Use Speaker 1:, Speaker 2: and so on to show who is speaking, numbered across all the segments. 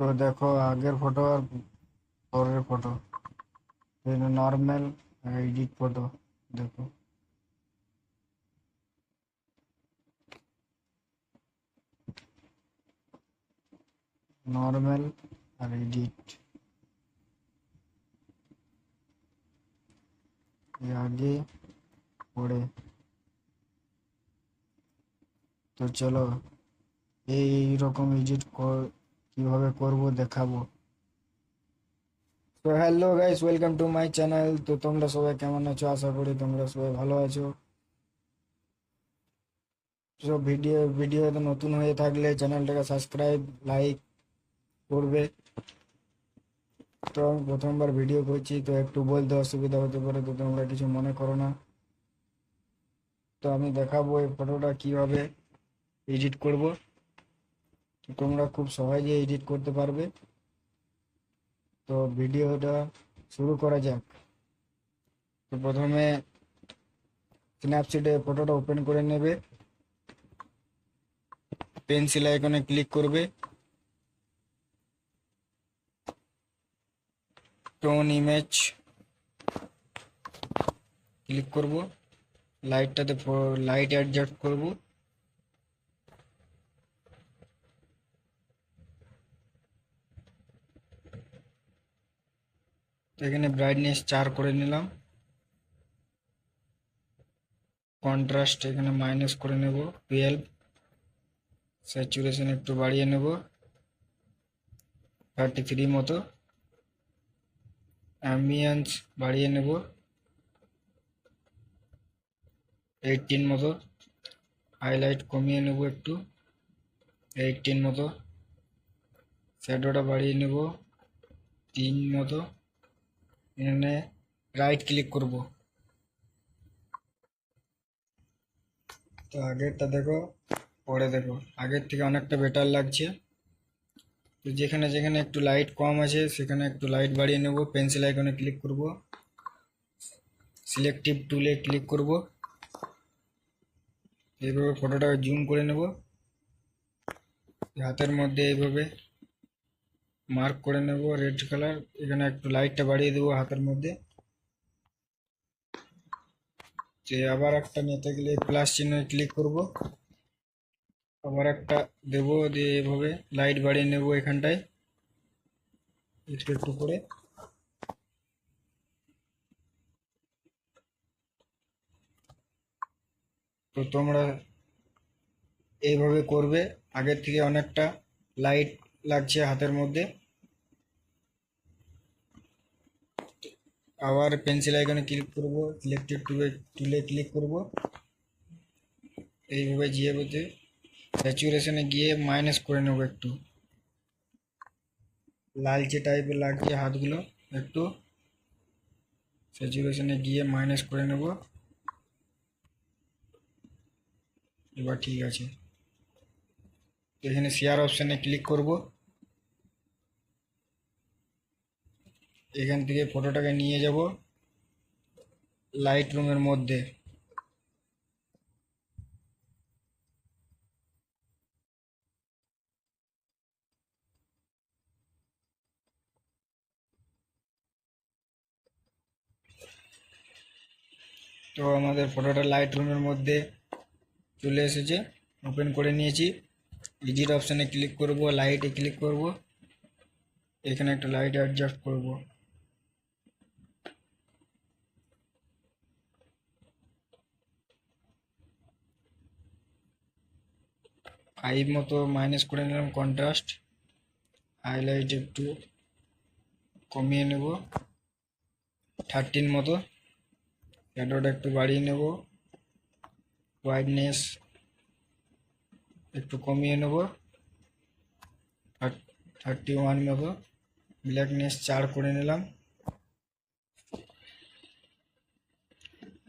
Speaker 1: তো দেখো আগের ফটো আর পরের ফটো, নর্মাল আর এডিট ফটো। দেখো নর্মাল আর এডিট, আগে পরে। তো চলো এইরকম এডিট কিভাবে করব দেখাবো। তো hello guys, welcome to my channel. তো তোমরা সবাই কেমন আছো? আশা করি তোমরা সবাই ভালো আছো। তো ভিডিওতে নতুন হয়ে থাকলে চ্যানেলটাকে সাবস্ক্রাইব লাইক করবে। তো আমি প্রথমবার ভিডিও করছি, তো একটু বলতে অসুবিধা হতে পারে, তো তোমরা কিছু মনে করো না। তো আমি দেখাবো এই ফটোটা কিভাবে এডিট করব। তো তোমরা খুব সহজে এডিট করতে পারবে। তো ভিডিওটা শুরু করা যাক। তো প্রথমে স্ন্যাপচিটে ফটোটা ওপেন করে নেবে, পেন্সিল আইকনে ক্লিক করবে, টোন ইমেজ ক্লিক করব, লাইটটাতে লাইট অ্যাডজাস্ট করব। এখানে ব্রাইটনেস 4 করে নিলাম, কন্ট্রাস্ট এখানে মাইনাস করে নেব 12, স্যাচুরেশন একটু বাড়িয়ে নেব 33 মতো, অ্যাম্বিয়েন্স বাড়িয়ে নেব 18 মতো, হাইলাইট কমিয়ে নেব একটু 18 মতো, শ্যাডোটা বাড়িয়ে নেব 3 মতো। এখানে রাইট ক্লিক করব। তো আগেরটা দেখো পরে দেখো, আগের থেকে অনেকটা বেটার লাগছে। তো যেখানে যেখানে একটু লাইট কম আছে সেখানে একটু লাইট বাড়িয়ে নেব, পেন্সিল আইকনে ক্লিক করব, সিলেক্টিভ টুলে ক্লিক করব, এইভাবে ফটোটাকে জুম করে নেব, হাতের মধ্যে এইভাবে মার্ক করে নেব রেড কালার, এখানে একটু লাইটটা বাড়িয়ে দেবো হাতের মধ্যে। যে আবার একটা নিতে গেলে প্লাস চিহ্নে ক্লিক করব, আবার একটা দেবো, দিয়ে এইভাবে লাইট বাড়িয়ে নেব এখানটায় একটু একটু করে। তো তোমরা এইভাবে করবে, আগের থেকে অনেকটা লাইট লাগছে হাতের মধ্যে। আবার পেন্সিল আইকনে ক্লিক করব, সিলেক্টেড টুলে ক্লিক করব, এইভাবে গিয়ে বলতে স্যাচুরেশনে গিয়ে মাইনাস করে নেব একটু, লালচে টাইপের লাগছে হাতগুলো, একটু স্যাচুরেশনে গিয়ে মাইনাস করে নেব। এবার ঠিক আছে। এখানে শেয়ার অপশানে ক্লিক করব, এখান থেকে ফটোটাকে নিয়ে যাব লাইট রুমের মধ্যে। তো আমাদের ফটোটা লাইট রুমের মধ্যে চলে এসেছে, ওপেন করে নিয়েছি। এডিট অপশানে ক্লিক করব, লাইটে ক্লিক করব, এখানে একটা লাইট অ্যাডজাস্ট করব, 5 মতো মাইনাস করে নিলাম কন্ট্রাস্ট, হাইলাইট একটু কমিয়ে নেব 13 মতো, শ্যাডোটা একটু বাড়িয়ে নেব, হোয়াইটনেস একটু কমিয়ে নেব 31 মতো, ব্ল্যাকনেস 4 করে নিলাম।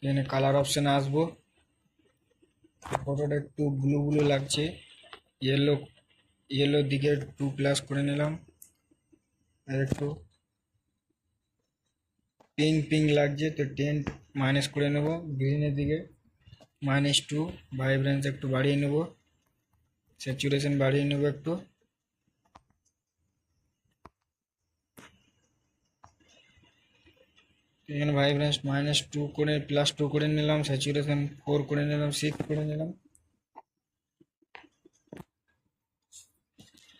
Speaker 1: এখানে কালার অপশানে আসবো, ফটোটা একটু ব্লু ব্লু লাগছে, ইয়েলো ইয়েলোর দিকে 2+ করে নিলাম, আর একটু পিঙ্ক পিঙ্ক লাগছে তো 10 মাইনাস করে নেব গ্রিনের দিকে, -2, ভাইব্রেন্স একটু বাড়িয়ে নেব, স্যাচুরেশন বাড়িয়ে নেব একটু। এখানে ভাইব্রেন্স -2 করে +2 করে নিলাম, স্যাচুরেশন 4 করে নিলাম, 6 করে নিলাম।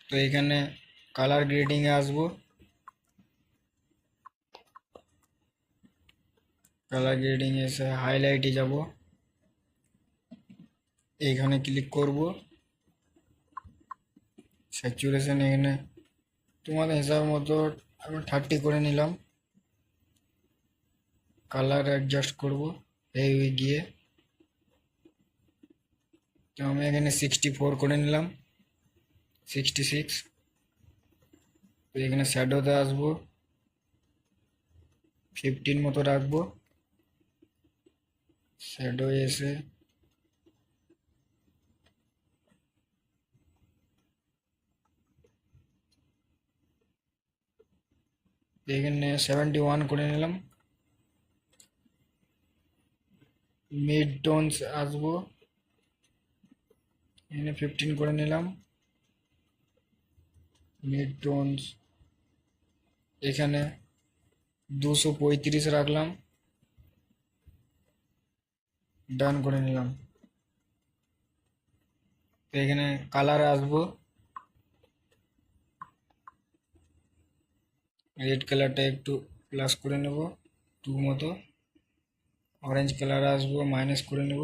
Speaker 1: তো এখানে কালার গ্রেডিংয়ে আসবো, কালার গ্রেডিং এসে হাইলাইটে যাব, এইখানে ক্লিক করব। স্যাচুরেশন এখানে তোমাদের হিসাব মতো আমি 30 করে নিলাম। কালার অ্যাডজাস্ট করব এই গিয়ে, তো আমি এখানে 64 করে নিলাম, 66। তো এখানে শ্যাডোতে আসবো, 15 মতো রাখবো। শ্যাডো এসে এখানে 71 করে নিলাম। মিড টোনস আসবো, এখানে 15 করে নিলাম। মিড টোনস এখানে 235 রাখলাম, ডান করে নিলাম। তো এখানে কালার আসবো, রেড কালারটা একটু প্লাস করে নেব 2 মতো। অরেঞ্জ কালার আসবো, মাইনাস করে নেব।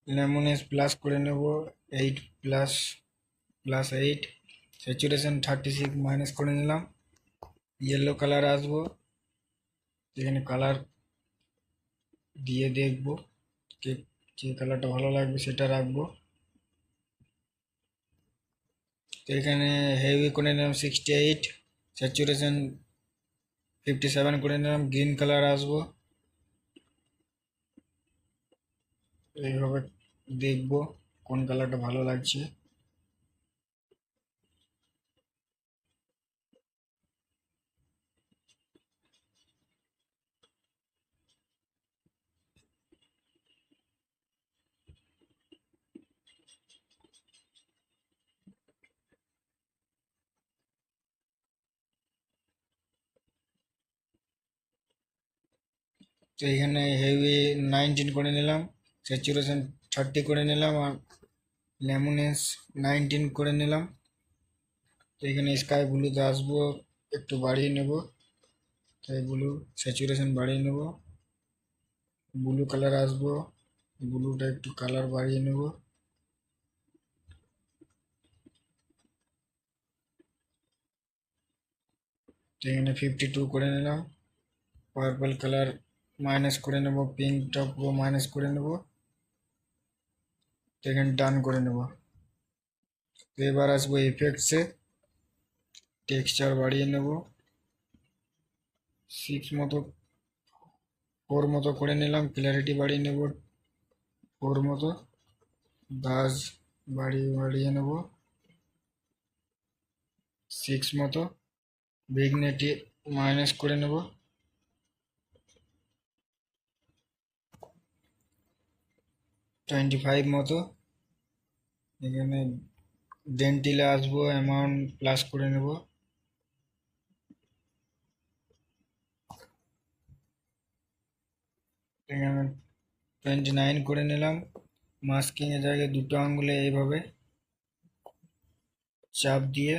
Speaker 1: লেমনেস প্লাস করে নেব 8 +8। স্যাচুরেশন 36 মাইনাস করে নিলাম। ইয়েলো কালার আসবো, এখানে কালার দিয়ে দেখবো যে কালারটা ভালো লাগবে সেটা রাখবো। তো এখানে হেভি করে নিলাম 68, স্যাচুরেশন 57 করে নিলাম। গ্রিন কালার আসবো, এইভাবে দেখবো কোন কালারটা ভালো লাগছে। তো এখানে হেভি 19 করে নিলাম, স্যাচুরেশন 30 করে নিলাম, আর লেমনেস 19 করে নিলাম। তো এখানে স্কাই ব্লুতে আসবো, একটু বাড়িয়ে নেব, তাই ব্লু স্যাচুরেশন বাড়িয়ে নেব। ব্লু কালার আসবো, ব্লুটা একটু কালার বাড়িয়ে নেব। তো এখানে 52 করে নিলাম। পার্পল কালার মাইনাস করে নেব, পিঙ্কটা পুরো মাইনাস করে নেব। তো এখানে ডান করে নেব। তো এবার আসবো ইফেক্টসে, টেক্সচার বাড়িয়ে নেব 6 মতো, 4 মতো করে নিলাম। ক্ল্যারিটি বাড়িয়ে নেব 4 মতো। বাজ বাড়িয়ে নেব 6 মতো। বিগনেটি মাইনাস করে নেব। 25 মতো। এখানে ডেন্টিলে আসবো, অ্যামাউন্ট প্লাস করে নেব। এখানে 29 করে নিলাম। মাস্কিং এর জায়গায় দুটো আঙ্গুলে এইভাবে চাপ দিয়ে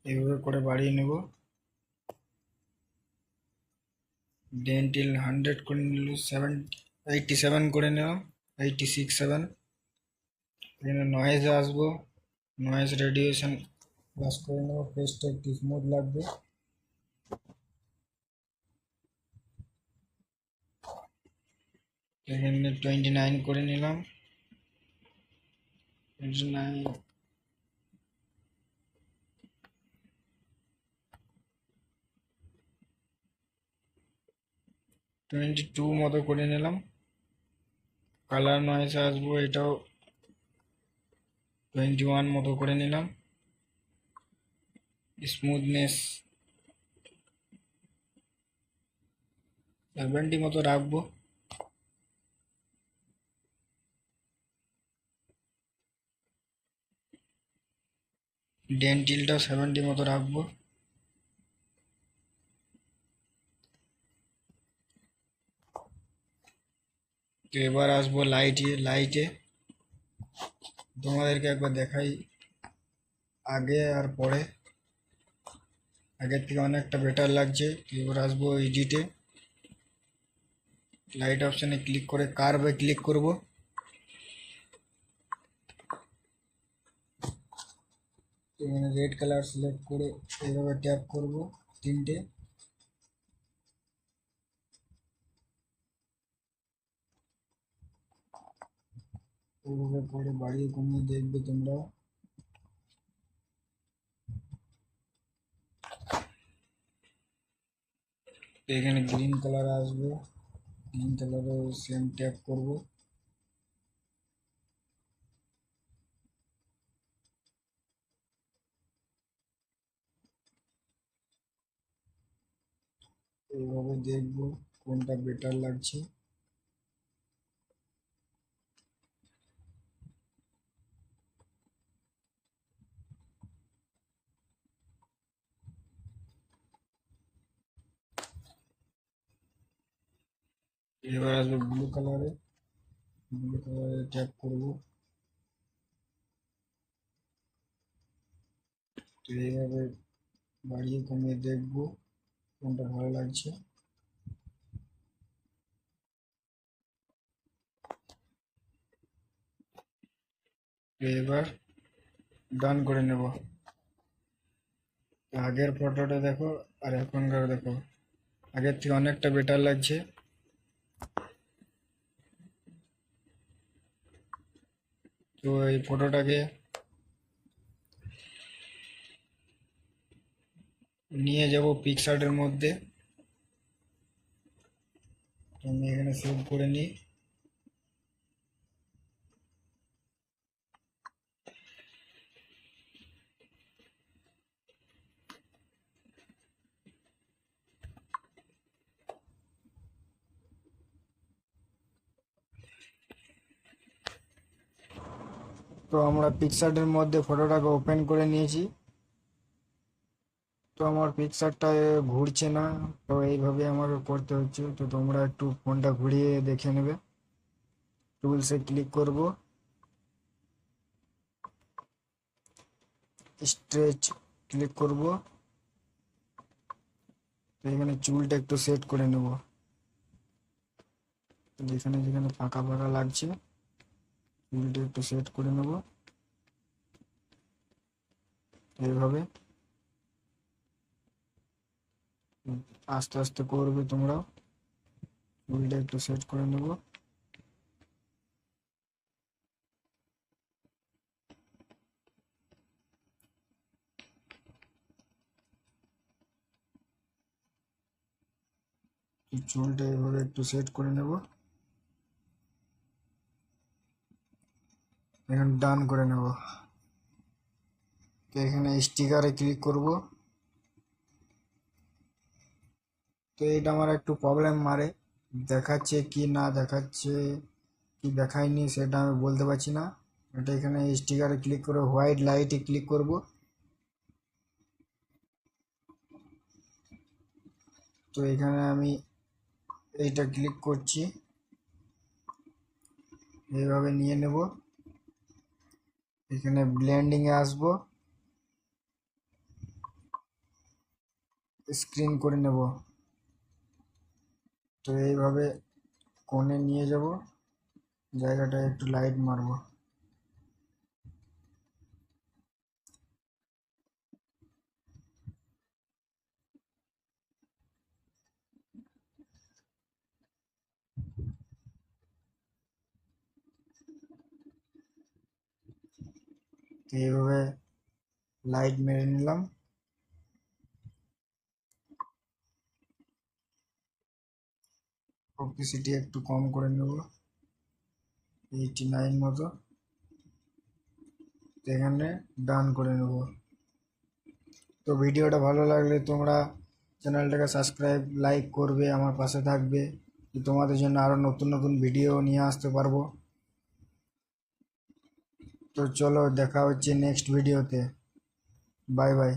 Speaker 1: এইভাবে করে বাড়িয়ে নেব। ডেন্টিল 100 করে নিল, 87 করে নিলাম, 86 7। এখানে নয়েজে আসবো, নয়েজ রেডিয়েশন প্লাস করে নেব, ফেসটা একটু স্মুথ লাগবে। এখানে 29 করে নিলাম, 29। 22 মতো করে নিলাম। কালার নয়েজ আসবো, এটাও 21 মতো করে নিলাম। স্মুথনেস 70 মতো রাখবো। ডেন্টিলটাও 70 মতো রাখবো। তো এবার আসবো লাইটে তোমাদেরকে একবার দেখাই আগে আর পরে। আগের থেকে অনেকটা বেটার লাগছে। তো এবার আসবো এডিটে, লাইট অপশানে ক্লিক করে কার্ভে ক্লিক করব। এখানে রেড কালার সিলেক্ট করে এইভাবে ট্যাপ করব তিনটে। এইভাবে করে বাড়িয়ে কমিয়ে দেখবে তোমরা। এখানে গ্রিন কালার আসবে, গ্রিন কালারে সেম ট্যাপ করব। এইভাবে দেখব কোনটা বেটার লাগছে। এবার আসবে ব্লু কালারে ট্যাপ করব। তো এইভাবে বাড়িয়ে কমিয়ে দেখব কোনটা ভালো লাগছে। এবার ডান করে নেব। আগের ফটোটা দেখো আর এখনকার দেখো, আগের থেকে অনেকটা বেটার লাগছে। তো এই ফটোটাকে নিয়ে যাব পিকসার্টের মধ্যে। তো আমি এখানে সেভ করে নিই। তো আমরা পিকসার্টের মধ্যে ফটোটাকে ওপেন করে নিয়েছি। তো আমার পিকচারটা ঘুরছে না, তো এইভাবে আমাকে করতে হচ্ছে। তো তোমরা একটু ফোনটা ঘুরিয়ে দেখে নেবে। টুলসে ক্লিক করব, স্ট্রেচ ক্লিক করব। তো এখানে চুলটা একটু সেট করে নেব, যেখানে যেখানে ফাঁকা ফাঁকা লাগছে চুলটা একটু সেট করে নেব এইভাবে। আস্তে আস্তে করবে তোমরা, চুলটা একটু সেট করে নেব। চুলটা এভাবে একটু সেট করে নেব। এখন ডান করে নেব। তো এখানে স্টিকারে ক্লিক করব। তো এটা আমার একটু প্রবলেম মারে, দেখাচ্ছে কি না দেখাচ্ছে, কি দেখায়নি সেটা আমি বলতে পারছি না। এটা এখানে স্টিকারে ক্লিক করে হোয়াইট লাইটে ক্লিক করব। তো এখানে আমি এইটা ক্লিক করছি, এইভাবে নিয়ে নেব। এখানে ব্লেন্ডিং এ আসবো, স্ক্রিন করে নেব। তো এইভাবে কোণে নিয়ে যাব, জায়গাটা একটু লাইট মারবো। তো এইভাবে লাইট মেরে নিলাম। অপেসিটি একটু কম করে নেব, 89 মতো। তো এখানে ডান করে নেব। তো ভিডিওটা ভালো লাগলে তোমরা চ্যানেলটাকে সাবস্ক্রাইব লাইক করবে, আমার পাশে থাকবে, তোমাদের জন্য আরও নতুন নতুন ভিডিও নিয়ে আসতে পারবো। তো চলো দেখা হচ্ছে নেক্সট ভিডিওতে। Bye bye.